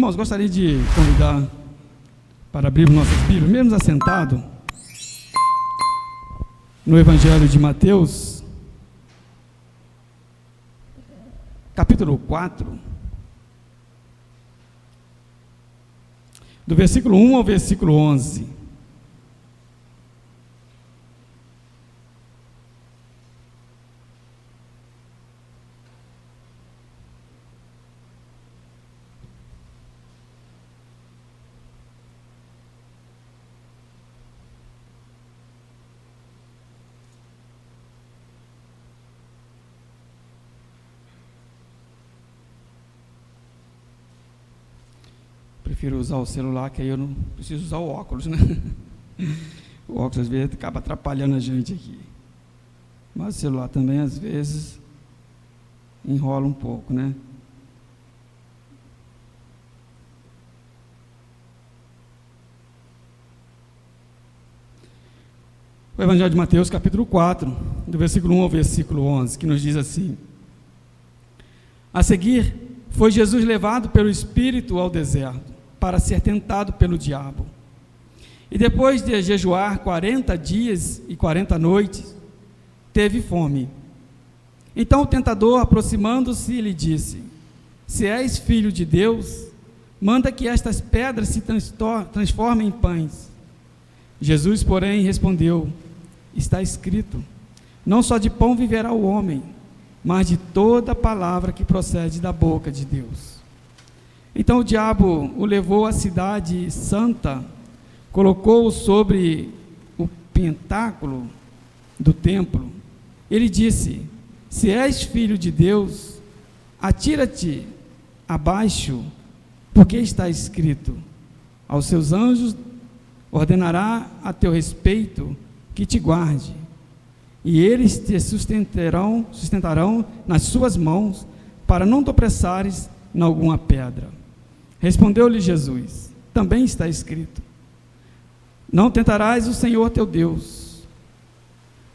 Irmãos, gostaria de convidar para abrir nossas Bíblias, mesmo assentado, no Evangelho de Mateus, capítulo 4, do versículo 1 ao versículo 11. Prefiro usar o celular, que aí eu não preciso usar o óculos, né? O óculos às vezes acaba atrapalhando a gente aqui. Mas o celular também às vezes enrola um pouco, né? O Evangelho de Mateus, capítulo 4, do versículo 1 ao versículo 11, que nos diz assim: A seguir, foi Jesus levado pelo Espírito ao deserto, para ser tentado pelo diabo. E depois de jejuar 40 dias e 40 noites, teve fome. Então o tentador, aproximando-se, lhe disse: Se és filho de Deus, manda que estas pedras se transformem em pães. Jesus, porém, respondeu: Está escrito, não só de pão viverá o homem, mas de toda palavra que procede da boca de Deus. Então o diabo o levou à cidade santa, colocou-o sobre o pentáculo do templo. Ele disse: Se és filho de Deus, atira-te abaixo, porque está escrito: Aos seus anjos ordenará a teu respeito que te guarde, e eles te sustentarão nas suas mãos, para não tropeçares em alguma pedra. Respondeu-lhe Jesus: Também está escrito: Não tentarás o Senhor teu Deus.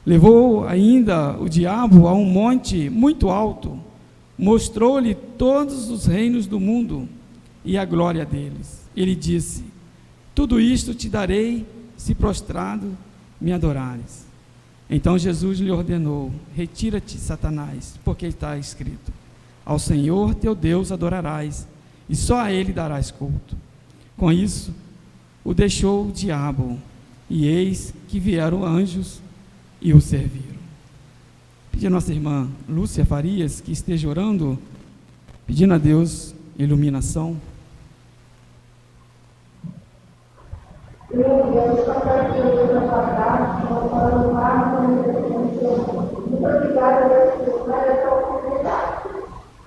Levou ainda o diabo a um monte muito alto, mostrou-lhe todos os reinos do mundo e a glória deles. Ele disse: Tudo isto te darei, se prostrado me adorares. Então Jesus lhe ordenou: Retira-te, Satanás, porque está escrito: Ao Senhor teu Deus adorarás, e só a Ele darás culto. Com isso, o deixou o diabo, e eis que vieram anjos e o serviram. Pedi a nossa irmã Lúcia Farias que esteja orando, pedindo a Deus iluminação. Meu Deus, compartilhe a sua graça, para louvar muito obrigada por essa oportunidade.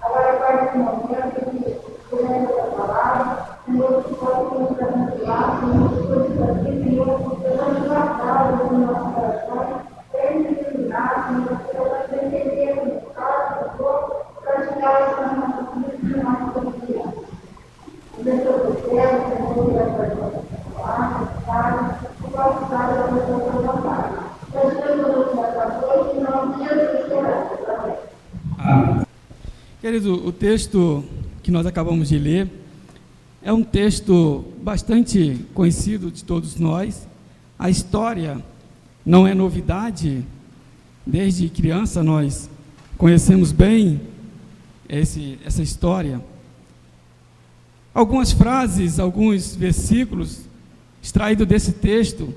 Agora, a partir do momento que lemos a palavra, Senhor, que possa nos abençoar, Senhor, que coisas aqui, Senhor, sejamos guardadas no nosso coração, temos que iluminar, Senhor, que eu possa entender o Estado, Senhor, praticar essa nossa vida e nossa confiança. O Deus do céu, Senhor, e a sua Querido, o texto que nós acabamos de ler é um texto bastante conhecido de todos nós. A história não é novidade, desde criança nós conhecemos bem essa história. Algumas frases, alguns versículos extraídos desse texto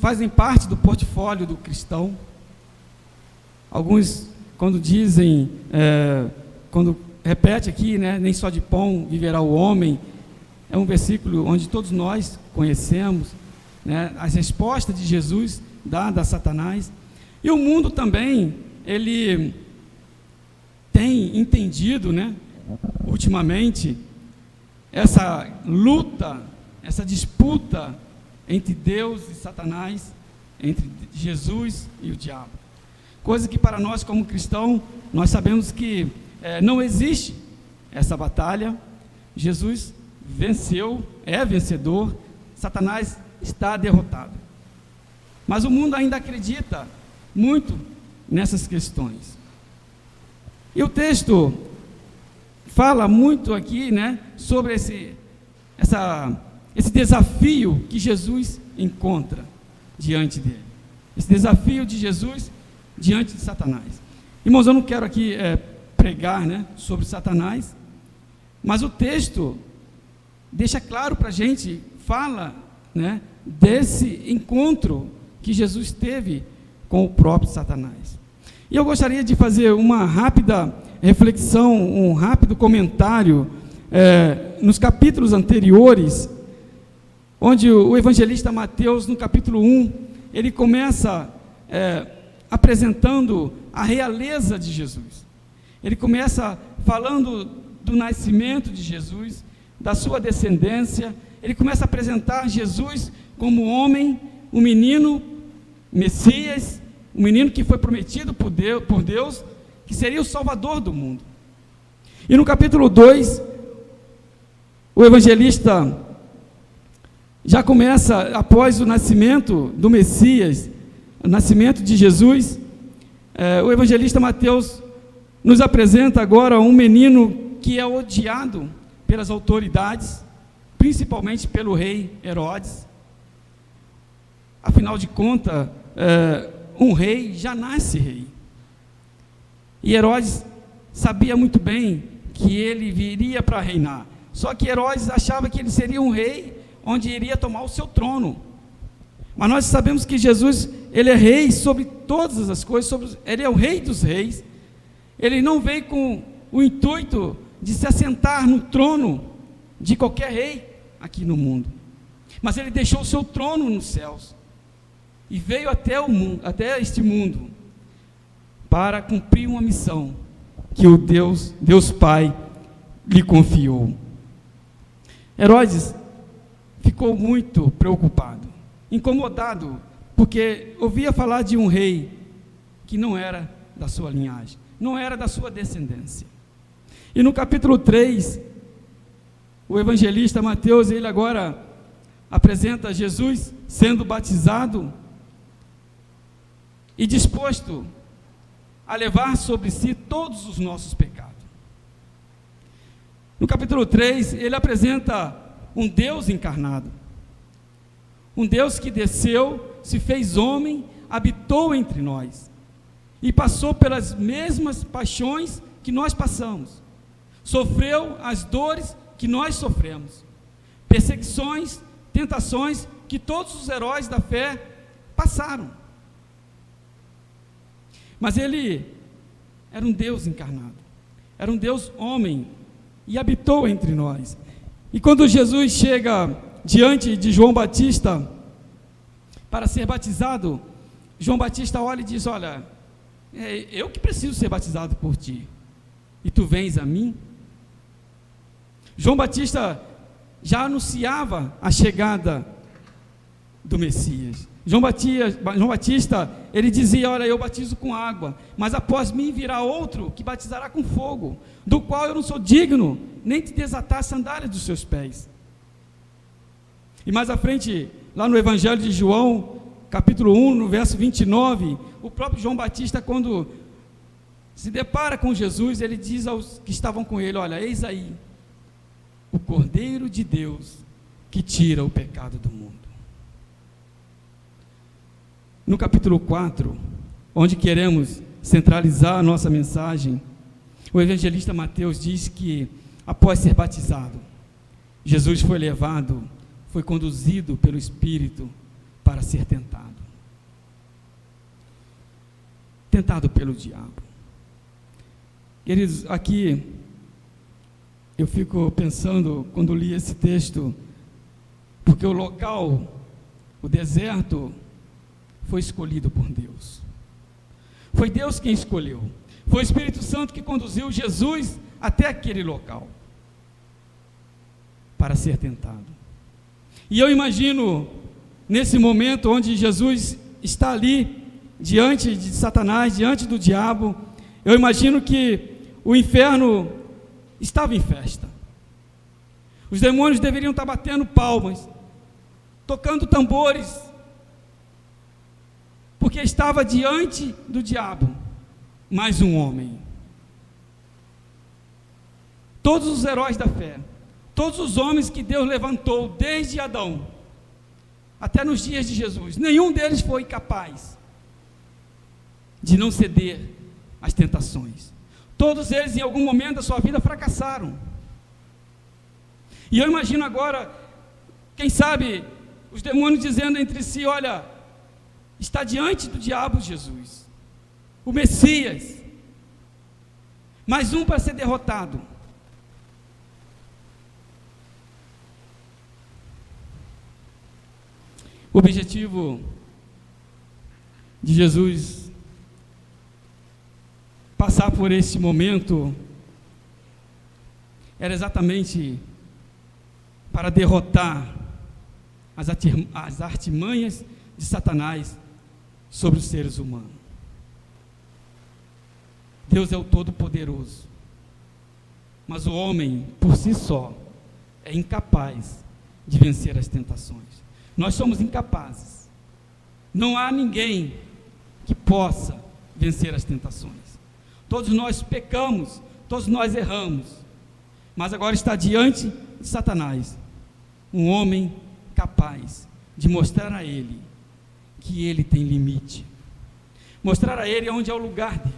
fazem parte do portfólio do cristão. Alguns, quando dizem, quando repete aqui, né, nem só de pão viverá o homem, é um versículo onde todos nós conhecemos, né, as respostas de Jesus dadas a Satanás. E o mundo também, ele tem entendido, né, ultimamente, essa luta, essa disputa entre Deus e Satanás, entre Jesus e o diabo. Coisa que para nós como cristãos, nós sabemos que não existe essa batalha. Jesus venceu, é vencedor, Satanás está derrotado. Mas o mundo ainda acredita muito nessas questões. E o texto fala muito aqui, né, sobre esse desafio que Jesus encontra diante dele. Esse desafio de Jesus diante de Satanás. Irmãos, eu não quero aqui pregar, né, sobre Satanás, mas o texto deixa claro para a gente, fala, né, desse encontro que Jesus teve com o próprio Satanás. E eu gostaria de fazer uma rápida reflexão, um rápido comentário nos capítulos anteriores, onde o evangelista Mateus, no capítulo 1, ele começa apresentando a realeza de Jesus. Ele começa falando do nascimento de Jesus, da sua descendência. Ele começa a apresentar Jesus como homem, um menino Messias, um menino que foi prometido por Deus, que seria o Salvador do mundo. E no capítulo 2, o evangelista já começa, após o nascimento do Messias, o nascimento de Jesus, o evangelista Mateus nos apresenta agora um menino que é odiado pelas autoridades, principalmente pelo rei Herodes. Afinal de contas, um rei já nasce rei. E Herodes sabia muito bem que ele viria para reinar. Só que Herodes achava que ele seria um rei onde iria tomar o seu trono. Mas nós sabemos que Jesus, ele é rei sobre todas as coisas, ele é o rei dos reis. Ele não veio com o intuito de se assentar no trono de qualquer rei aqui no mundo. Mas ele deixou o seu trono nos céus e veio até este mundo para cumprir uma missão que o Deus Pai lhe confiou. Herodes ficou muito preocupado, incomodado, porque ouvia falar de um rei que não era da sua linhagem, não era da sua descendência. E no capítulo 3, o evangelista Mateus, ele agora apresenta Jesus sendo batizado e disposto a levar sobre si todos os nossos pecados. No capítulo 3, ele apresenta um Deus encarnado, um Deus que desceu, se fez homem, habitou entre nós e passou pelas mesmas paixões que nós passamos, sofreu as dores que nós sofremos, perseguições, tentações que todos os heróis da fé passaram. Mas ele era um Deus encarnado, era um Deus homem e habitou entre nós. E quando Jesus chega diante de João Batista para ser batizado, João Batista olha e diz: olha, eu que preciso ser batizado por ti, e tu vens a mim? João Batista já anunciava a chegada do Messias. João Batista, ele dizia: olha, eu batizo com água, mas após mim virá outro que batizará com fogo, do qual eu não sou digno nem de desatar as sandálias dos seus pés. E mais à frente, lá no Evangelho de João, capítulo 1, no verso 29, o próprio João Batista, quando se depara com Jesus, ele diz aos que estavam com ele: olha, eis aí o Cordeiro de Deus que tira o pecado do mundo. No capítulo 4, onde queremos centralizar a nossa mensagem, o evangelista Mateus diz que, após ser batizado, Jesus foi conduzido pelo Espírito para ser tentado pelo diabo. Queridos, aqui eu fico pensando, quando li esse texto, porque o local, o deserto, foi escolhido por Deus. Foi Deus quem escolheu. Foi o Espírito Santo que conduziu Jesus até aquele local para ser tentado. E eu imagino, nesse momento onde Jesus está ali, diante de Satanás, diante do diabo, eu imagino que o inferno estava em festa. Os demônios deveriam estar batendo palmas, tocando tambores, porque estava diante do diabo mais um homem. Todos os heróis da fé, todos os homens que Deus levantou desde Adão até nos dias de Jesus, nenhum deles foi capaz de não ceder às tentações. Todos eles, em algum momento da sua vida, fracassaram. E eu imagino agora, quem sabe, os demônios dizendo entre si: olha, está diante do diabo Jesus, o Messias, mais um para ser derrotado. O objetivo de Jesus passar por esse momento era exatamente para derrotar as artimanhas de Satanás sobre os seres humanos. Deus é o Todo-Poderoso, mas o homem, por si só, é incapaz de vencer as tentações. Nós somos incapazes. Não há ninguém que possa vencer as tentações. Todos nós pecamos, todos nós erramos, mas agora está diante de Satanás um homem capaz de mostrar a ele que ele tem limite, mostrar a ele onde é o lugar dele.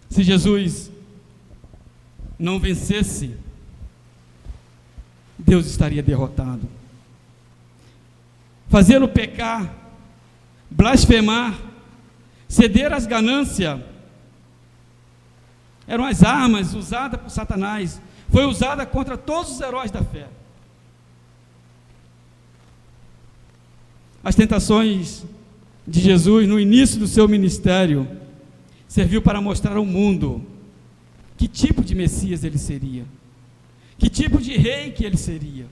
Se Jesus não vencesse, Deus estaria derrotado. Fazê-lo pecar, blasfemar, ceder às ganâncias, eram as armas usadas por Satanás, foi usada contra todos os heróis da fé. As tentações de Jesus no início do seu ministério serviu para mostrar ao mundo que tipo de Messias ele seria, que tipo de rei que ele seria.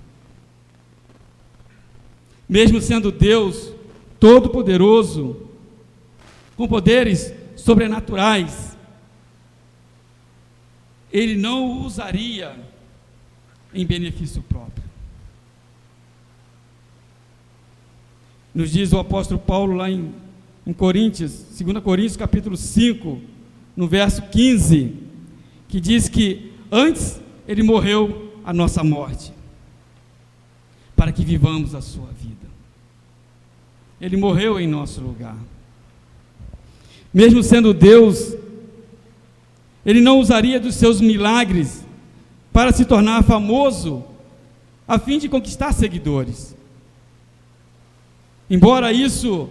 Mesmo sendo Deus Todo-Poderoso, com poderes sobrenaturais, ele não o usaria em benefício próprio. Nos diz o apóstolo Paulo lá em Coríntios, 2 Coríntios capítulo 5, no verso 15, que diz que antes ele morreu a nossa morte, para que vivamos a sua vida. Ele morreu em nosso lugar. Mesmo sendo Deus, ele não usaria dos seus milagres para se tornar famoso, a fim de conquistar seguidores. Embora isso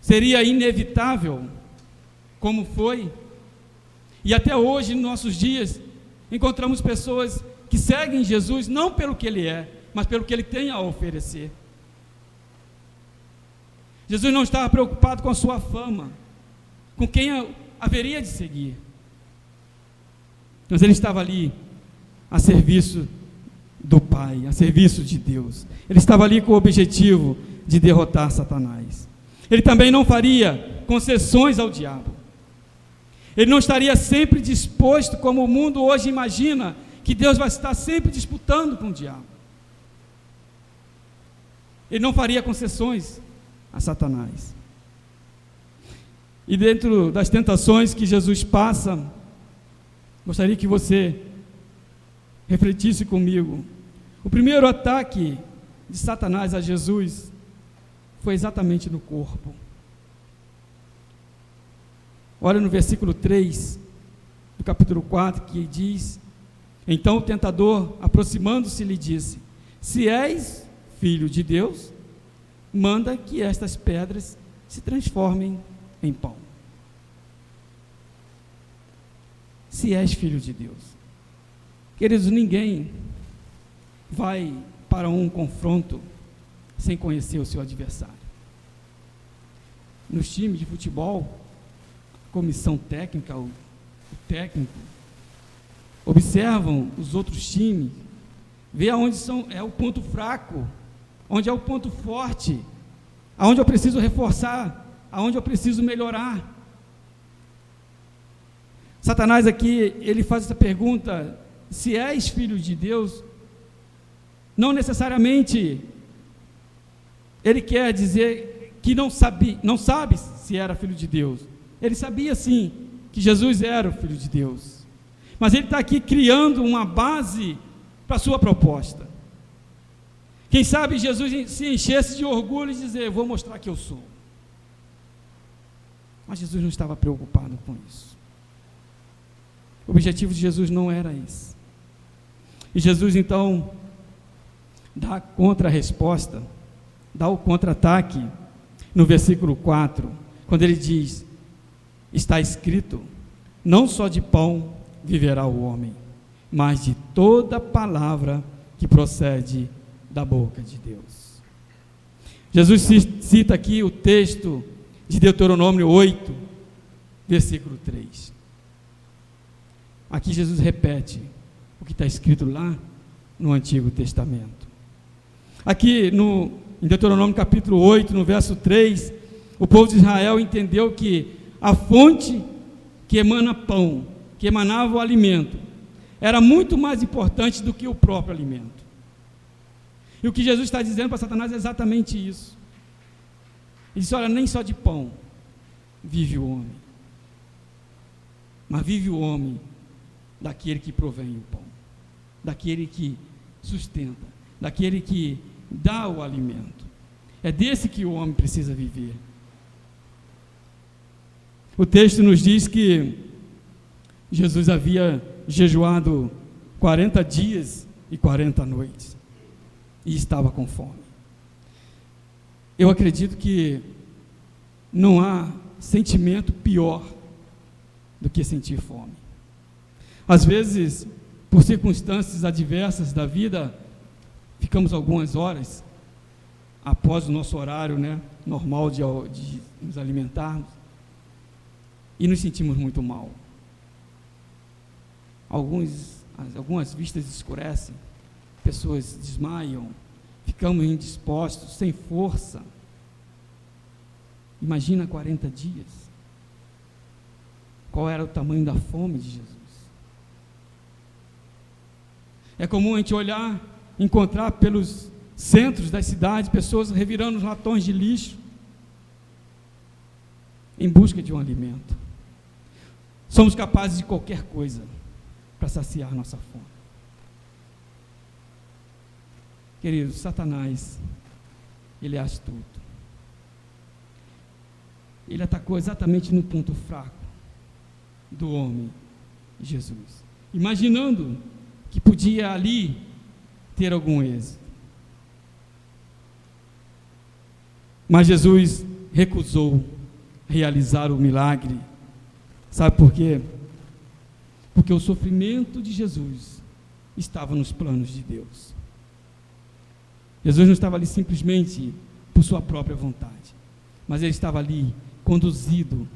seria inevitável, como foi, e até hoje, nos nossos dias, encontramos pessoas que seguem Jesus não pelo que ele é, mas pelo que ele tem a oferecer. Jesus não estava preocupado com a sua fama, com quem haveria de seguir, mas ele estava ali a serviço do Pai, a serviço de Deus. Ele estava ali com o objetivo de derrotar Satanás. Ele também não faria concessões ao diabo. Ele não estaria sempre disposto, como o mundo hoje imagina, que Deus vai estar sempre disputando com o diabo. Ele não faria concessões a Satanás. E dentro das tentações que Jesus passa, gostaria que você refletisse comigo. O primeiro ataque de Satanás a Jesus foi exatamente no corpo. Olha no versículo 3 do capítulo 4, que diz: então o tentador, aproximando-se, lhe disse: se és filho de Deus, manda que estas pedras se transformem em pão. Se és filho de Deus. Queridos, ninguém vai para um confronto sem conhecer o seu adversário. Nos times de futebol, a comissão técnica, o técnico, observam os outros times, vê aonde é o ponto fraco, onde é o ponto forte, aonde eu preciso reforçar, aonde eu preciso melhorar. Satanás aqui, ele faz essa pergunta: se és filho de Deus, não necessariamente ele quer dizer que não sabe se era filho de Deus, Ele sabia sim que Jesus era o Filho de Deus, mas ele está aqui criando uma base para a sua proposta. Quem sabe Jesus se enchesse de orgulho e dizer: vou mostrar que eu sou. Mas Jesus não estava preocupado com isso. O objetivo de Jesus não era esse. E Jesus então dá a contra-resposta, dá o contra-ataque no versículo 4, quando ele diz: está escrito, não só de pão viverá o homem, mas de toda palavra que procede da boca de Deus. Jesus cita aqui o texto de Deuteronômio 8, versículo 3. Aqui Jesus repete o que está escrito lá no Antigo Testamento. Aqui em Deuteronômio capítulo 8, no verso 3, o povo de Israel entendeu que a fonte que emana pão, que emanava o alimento, era muito mais importante do que o próprio alimento. E o que Jesus está dizendo para Satanás é exatamente isso. Ele disse: olha, nem só de pão vive o homem, mas vive o homem daquele que provém o pão, daquele que sustenta, daquele que dá o alimento. É desse que o homem precisa viver. O texto nos diz que Jesus havia jejuado 40 dias e 40 noites e estava com fome. Eu acredito que não há sentimento pior do que sentir fome. Às vezes, por circunstâncias adversas da vida, ficamos algumas horas após o nosso horário, normal de nos alimentarmos, e nos sentimos muito mal. Algumas vistas escurecem, pessoas desmaiam, ficamos indispostos, sem força. Imagina 40 dias. Qual era o tamanho da fome de Jesus? É comum a gente olhar, encontrar pelos centros das cidades pessoas revirando os latões de lixo em busca de um alimento. Somos capazes de qualquer coisa para saciar nossa fome. Queridos, Satanás, ele é astuto. Ele atacou exatamente no ponto fraco do homem, Jesus, imaginando que podia ali ter algum êxito. Mas Jesus recusou realizar o milagre. Sabe por quê? Porque o sofrimento de Jesus estava nos planos de Deus. Jesus não estava ali simplesmente por sua própria vontade, mas ele estava ali conduzido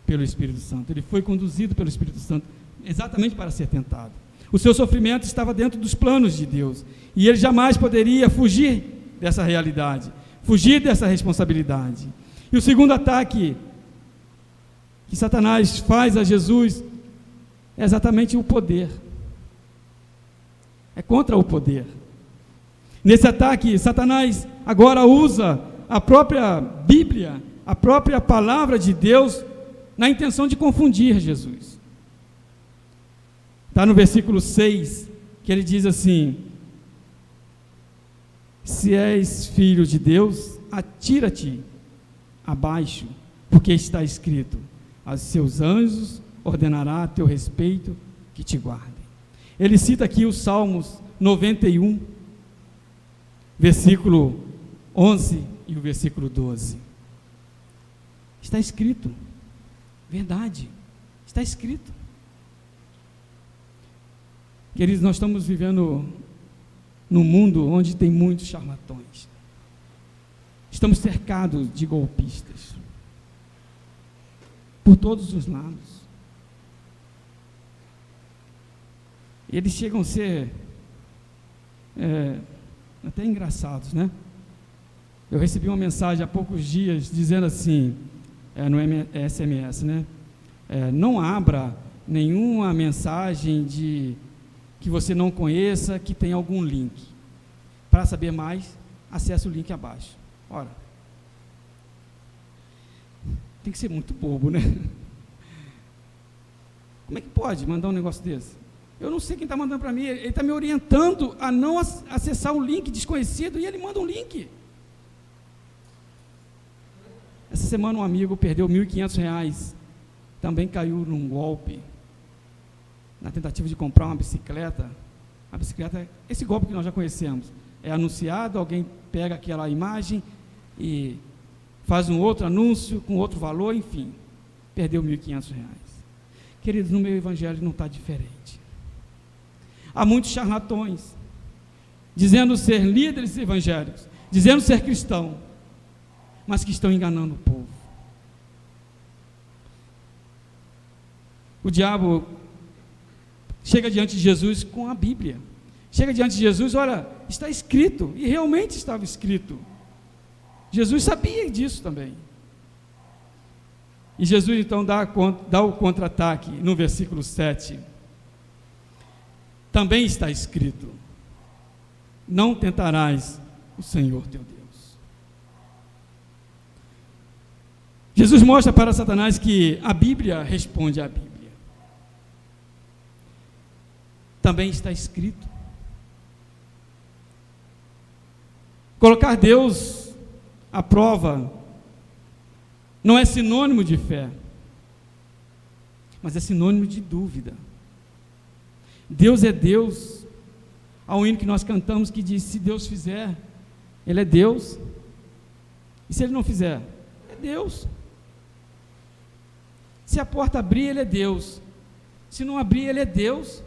pelo Espírito Santo. Ele foi conduzido pelo Espírito Santo exatamente para ser tentado. O seu sofrimento estava dentro dos planos de Deus, e ele jamais poderia fugir dessa realidade, fugir dessa responsabilidade. E o segundo ataque que Satanás faz a Jesus é exatamente o poder. É contra o poder. Nesse ataque, Satanás agora usa a própria Bíblia, a própria palavra de Deus, na intenção de confundir Jesus. Está no versículo 6, que ele diz assim: se és filho de Deus, atira-te abaixo, porque está escrito: aos seus anjos ordenará a teu respeito que te guardem. Ele cita aqui os Salmos 91, versículo 11 e o versículo 12. Está escrito, verdade, está escrito. Queridos, nós estamos vivendo num mundo onde tem muitos charlatões. Estamos cercados de golpistas por todos os lados. Eles chegam a ser até engraçados, né? Eu recebi uma mensagem há poucos dias dizendo assim, no SMS, né? Não abra nenhuma mensagem que você não conheça, que tem algum link. Para saber mais, acesse o link abaixo. Ora, Tem que ser muito bobo, né? Como é que pode mandar um negócio desse? Eu não sei quem está mandando para mim, ele está me orientando a não acessar um link desconhecido e ele manda um link. Essa semana um amigo perdeu R$ 1.500, também caiu num golpe, na tentativa de comprar uma bicicleta. A bicicleta, esse golpe que nós já conhecemos, é anunciado, alguém pega aquela imagem e faz um outro anúncio com outro valor, enfim, perdeu R$ 1.500. Queridos, no meu evangelho não está diferente. Há muitos charlatões, dizendo ser líderes evangélicos, dizendo ser cristão, mas que estão enganando o povo. O diabo chega diante de Jesus com a Bíblia, chega diante de Jesus, olha, está escrito, e realmente estava escrito. Jesus sabia disso também. E Jesus então dá o contra-ataque no versículo 7. Também está escrito: não tentarás o Senhor teu Deus. Jesus mostra para Satanás que a Bíblia responde à Bíblia. Também está escrito. Colocar Deus à prova não é sinônimo de fé, mas é sinônimo de dúvida. Deus é Deus. Há um hino que nós cantamos que diz: se Deus fizer, Ele é Deus, e se Ele não fizer, é Deus. Se a porta abrir, Ele é Deus, se não abrir, Ele é Deus.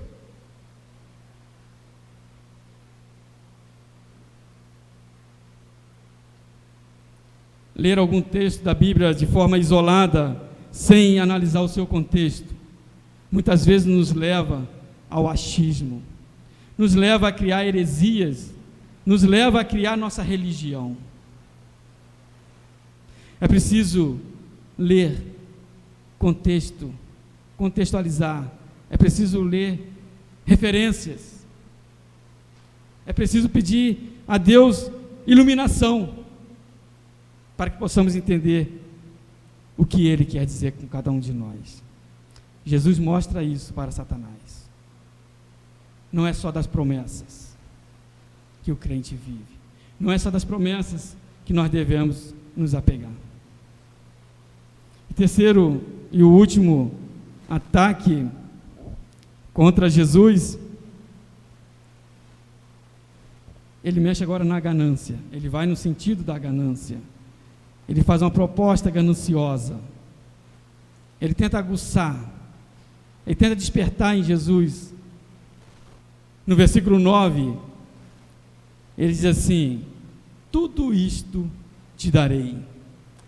Ler algum texto da Bíblia de forma isolada, sem analisar o seu contexto, muitas vezes nos leva ao achismo, nos leva a criar heresias, nos leva a criar nossa religião. É preciso ler contextualizar, é preciso ler referências, é preciso pedir a Deus iluminação, para que possamos entender o que Ele quer dizer com cada um de nós. Jesus mostra isso para Satanás. Não é só das promessas que o crente vive, não é só das promessas que nós devemos nos apegar. O terceiro e o último ataque contra Jesus, ele mexe agora na ganância, ele vai no sentido da ganância. Ele faz uma proposta gananciosa, ele tenta aguçar, ele tenta despertar em Jesus. No versículo 9, ele diz assim: tudo isto te darei,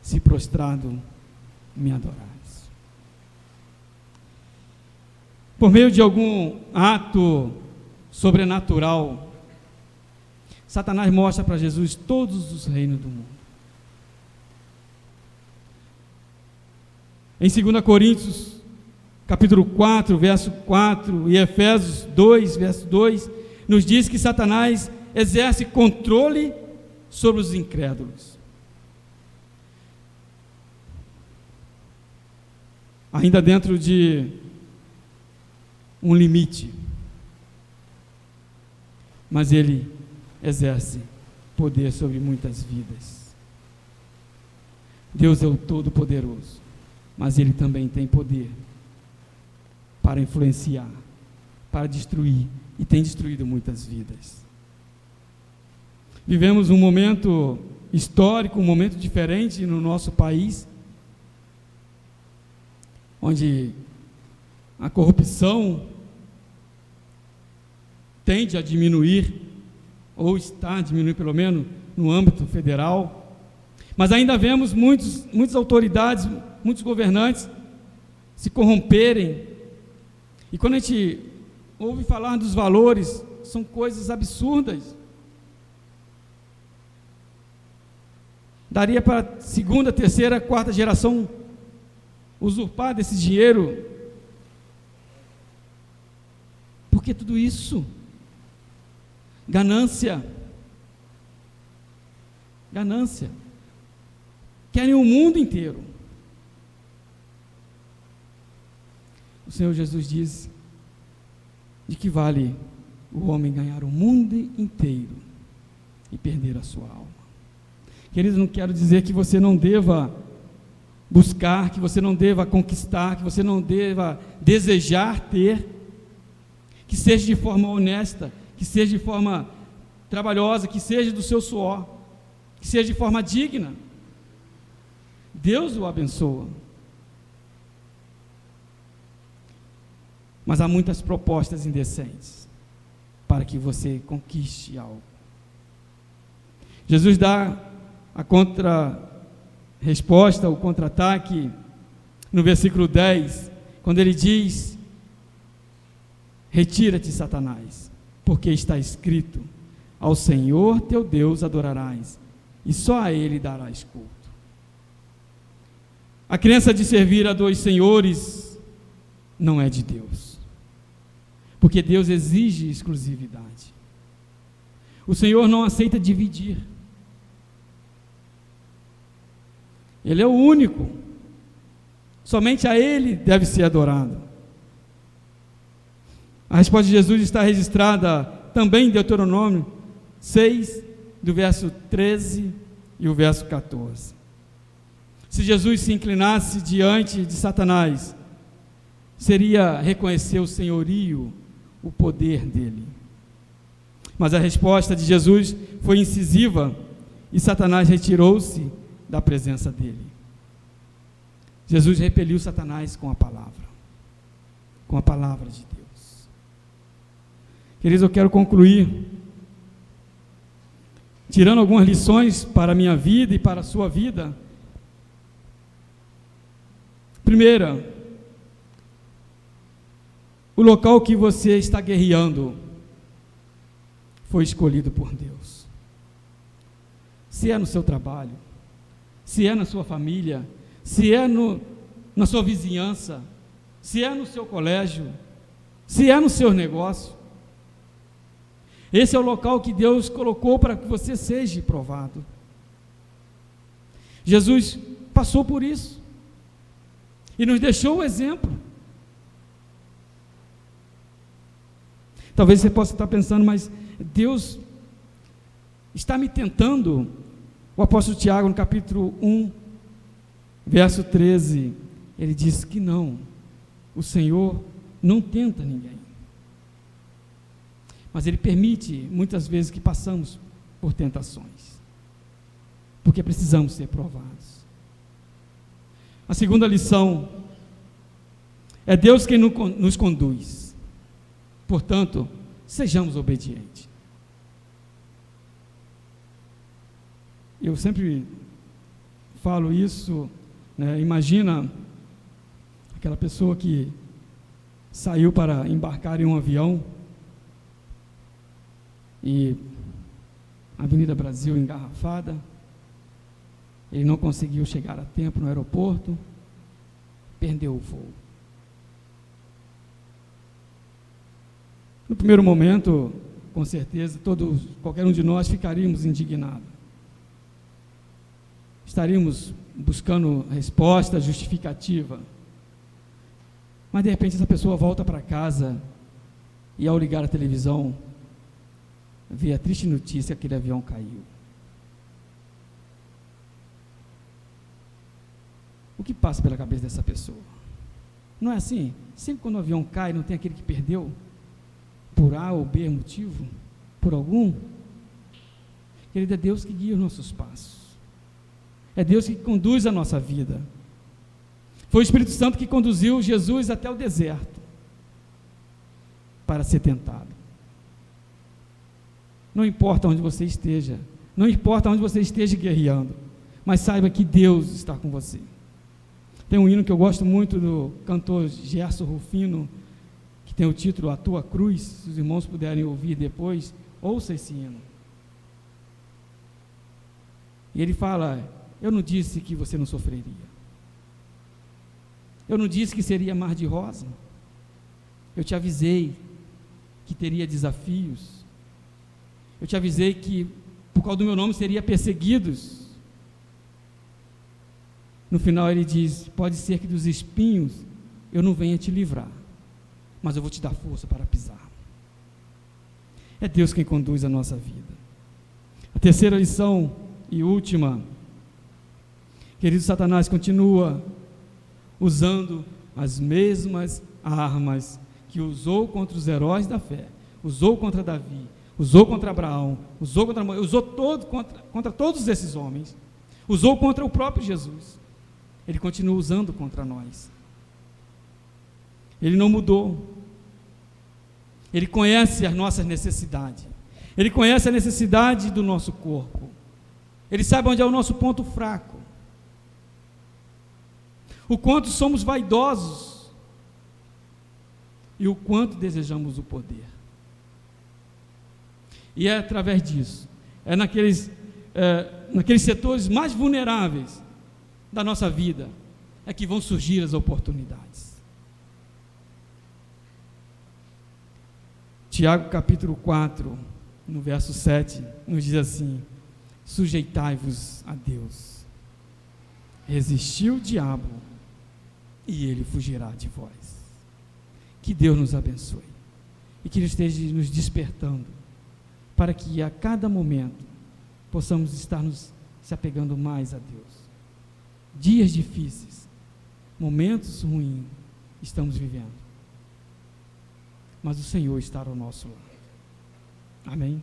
se prostrado me adorares. Por meio de algum ato sobrenatural, Satanás mostra para Jesus todos os reinos do mundo. Em 2 Coríntios, capítulo 4, verso 4, e Efésios 2, verso 2, nos diz que Satanás exerce controle sobre os incrédulos. Ainda dentro de um limite, mas ele exerce poder sobre muitas vidas. Deus é o Todo-Poderoso, mas Ele também tem poder para influenciar, para destruir, e tem destruído muitas vidas. Vivemos um momento histórico, um momento diferente no nosso país, onde a corrupção tende a diminuir, ou está a diminuir pelo menos no âmbito federal, mas ainda vemos muitas autoridades, muitos governantes se corromperem, e quando a gente ouve falar dos valores, são coisas absurdas. Daria para segunda, terceira, quarta geração usurpar desse dinheiro, porque tudo isso, ganância, querem o mundo inteiro, o Senhor Jesus disse: de que vale o homem ganhar o mundo inteiro e perder a sua alma? Queridos, não quero dizer que você não deva buscar, que você não deva conquistar, que você não deva desejar ter, que seja de forma honesta, que seja de forma trabalhosa, que seja do seu suor, que seja de forma digna. Deus o abençoa. Mas há muitas propostas indecentes para que você conquiste algo. Jesus dá a contra-resposta, o contra-ataque, no versículo 10, quando ele diz: retira-te, Satanás, porque está escrito: ao Senhor teu Deus adorarás, e só a Ele darás culto. A crença de servir a dois senhores não é de Deus, porque Deus exige exclusividade. O Senhor não aceita dividir. Ele é o único, somente a Ele deve ser adorado. A resposta de Jesus está registrada também em Deuteronômio 6, do verso 13 e o verso 14. Se Jesus se inclinasse diante de Satanás, seria reconhecer o senhorio, o poder dele. Mas a resposta de Jesus foi incisiva e Satanás retirou-se da presença dele. Jesus repeliu Satanás com a palavra de Deus. Queridos, eu quero concluir tirando algumas lições para a minha vida e para a sua vida. Primeira, o local que você está guerreando foi escolhido por Deus. Se é no seu trabalho, se é na sua família, se é na sua vizinhança, se é no seu colégio, se é no seu negócio, esse é o local que Deus colocou para que você seja provado. Jesus passou por isso e nos deixou o exemplo. Talvez você possa estar pensando, mas Deus está me tentando. O apóstolo Tiago, no capítulo 1, verso 13, ele diz que não, o Senhor não tenta ninguém, mas Ele permite muitas vezes que passamos por tentações, porque precisamos ser provados. A segunda lição é Deus quem nos conduz, portanto, sejamos obedientes. Eu sempre falo isso, né? Imagina aquela pessoa que saiu para embarcar em um avião e a Avenida Brasil engarrafada, ele não conseguiu chegar a tempo no aeroporto, perdeu o voo. No primeiro momento, com certeza, qualquer um de nós ficaríamos indignados. Estaríamos buscando resposta justificativa. Mas de repente essa pessoa volta para casa e ao ligar a televisão, vê a triste notícia que aquele avião caiu. O que passa pela cabeça dessa pessoa? Não é assim? Sempre quando o avião cai, não tem aquele que perdeu? Por A ou B motivo? Por algum? Querido, é Deus que guia os nossos passos. É Deus que conduz a nossa vida. Foi o Espírito Santo que conduziu Jesus até o deserto para ser tentado. Não importa onde você esteja, não importa onde você esteja guerreando, mas saiba que Deus está com você. Tem um hino que eu gosto muito do cantor Gerson Rufino, que tem o título A Tua Cruz. Se os irmãos puderem ouvir depois, ouça esse hino. E ele fala: eu não disse que você não sofreria, eu não disse que seria mar de rosa, eu te avisei que teria desafios, eu te avisei que por causa do meu nome seria perseguidos. No final ele diz: pode ser que dos espinhos eu não venho te livrar, mas eu vou te dar força para pisar. É Deus quem conduz a nossa vida. A terceira lição e última, querido, Satanás continua usando as mesmas armas que usou contra os heróis da fé, usou contra Davi, usou contra Abraão, usou contra Moisés, usou contra todos esses homens, usou contra o próprio Jesus. Ele continua usando contra nós. Ele não mudou. Ele conhece as nossas necessidades. Ele conhece a necessidade do nosso corpo. Ele sabe onde é o nosso ponto fraco. O quanto somos vaidosos e o quanto desejamos o poder. E é através disso, é naqueles setores mais vulneráveis da nossa vida, é que vão surgir as oportunidades. Tiago capítulo 4, no verso 7, nos diz assim: sujeitai-vos a Deus, resisti o diabo, e ele fugirá de vós. Que Deus nos abençoe, e que Ele esteja nos despertando, para que a cada momento possamos estar nos se apegando mais a Deus. Dias difíceis, momentos ruins estamos vivendo, mas o Senhor está ao nosso lado. Amém?